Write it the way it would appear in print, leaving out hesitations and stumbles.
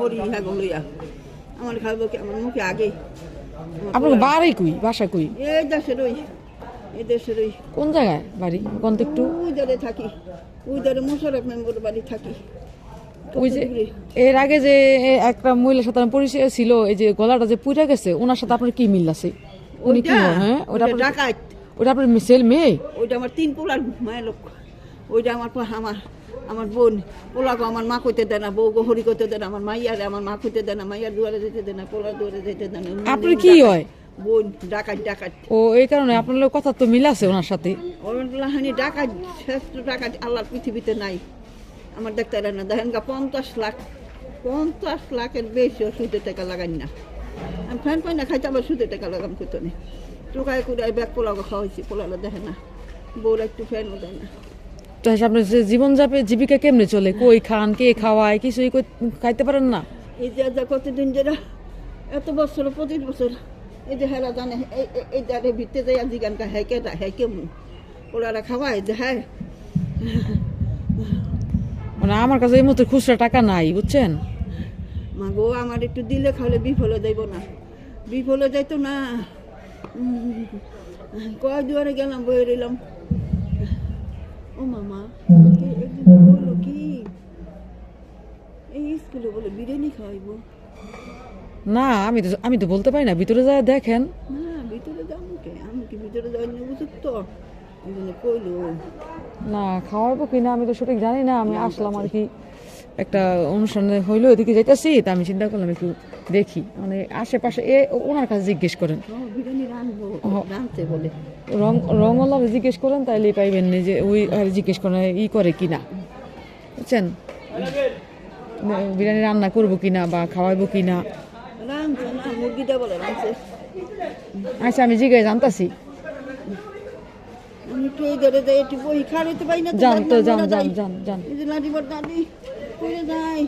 করি হ্যাঁ লইয়া আমার খাবো কি আমার মুখে আগে আপনার বাড়ি কই বাসা কই? এই দেশের ওই এই দেশের ওই কোন জায়গায় বাড়ি কোন একটু? ওই জায়গায় থাকি, ওই জায়গায় মোশাররফ মেম্বার বাড়ি থাকি। ওই যে এর আগে যে একটা মহিলার সাথে আমার পরিচয় ছিল, এই যে গলাটা যে পুড়ে গেছে, ওনার সাথে আপনার কি মিল আছে? উনি কি হয়? হ্যাঁ ওটা ডাকাত, ওটা আপনার ছেলে মেয়ে? ওইটা আমার 3 পোলার মায়ের লোক। ওইটা আমার আমার আমার বোন পোলাগো আমার মা কইতে দেয় না, বউ গো হরি করতে দেয় না, আমার মাইয়ারে আমার মা কইতে দেয় না, মাইয়ার দুয়ারে যেতে দেয় না, পোলার দুয়ারে যেতে দেয় না। আপনার কি হয়? বোন ডাকাত ডাকাত। ও এই কারণে আপনার লোক কথা তো মিল আছে ওনার সাথে। ওরহানি ডাকাত, শ্রেষ্ঠ ডাকাত আল্লাহর পৃথিবীতে নাই। আমার দেখতে না দেখেন গা 50 লাখের বেশি সুদের টাকা লাগাই না। আমি ফ্যান পাই না খাইতে, আবার সুদের টাকা লাগাম করতো না। টোকায় করে ব্যাগ পোলাগো খাওয়াইছি, পোলালো দেখে না, বউরা একটু ফ্যানও দেয় না। তো আপনার যে জীবিকা কেমনে চলে? কই খান, কে খাওয়ায়? কিছুই খাইতে পারেন না? এই যে যা কতদিন যেটা এত বছর 25 বছর এই যে হেরা জানে এই জায়গায় ভিতরে যাই আজি গানটা হ্যাঁ কেটা হ্যাঁ কেমন ওরা খাওয়ায় যে হ্যাঁ। মানে আমার কাছে এই মতো খুচরা টাকা নাই, বুঝছেন? মা গো আমার একটু দিলে খাওয়ালে বিফলে যাইব না, বিফলে যাইতো না। কয় দুয়ারে গেলাম, বয়ে রইলাম। ও মামা একদিন বললো কি এই স্কুলে বলে বিরিয়ানি খাওয়াইব। না আমি তো বলতে পারি না, ভিতরে যায় দেখেন। না ভিতরে যাবো কে, আমি কি ভিতরে যাই না উপযুক্ত এই জন্য কইলো। না খাওয়াবো কিনা আমি তো সঠিক জানি না। আমি আসলাম আর কি একটা অনুষ্ঠানে হইলো, ওইদিকে যাইতেছি, তা আমি চিন্তা করলাম একটু দেখি, মানে আশেপাশে ওনার কাছে জিজ্ঞেস করেন, বিরিয়ানি রানবো রানতে বলে রঙওয়ালা জিজ্ঞেস করেন, তাইলে পাইবেন না যে ওই জিজ্ঞেস করেন ই করে কিনা, বুঝছেন? বিরিয়ানি রান্না করবো কিনা বা খাওয়াইবো কিনা। রানছে না, মুরগিটা বলে রানছে। আচ্ছা আমি জিজ্ঞেস জানতাছি। আমি তো এই ধরে যাই একটু বই খাওয়াইতে পাই না। যান তো যান। এই যে লাঠি বড় দাদি করে যায়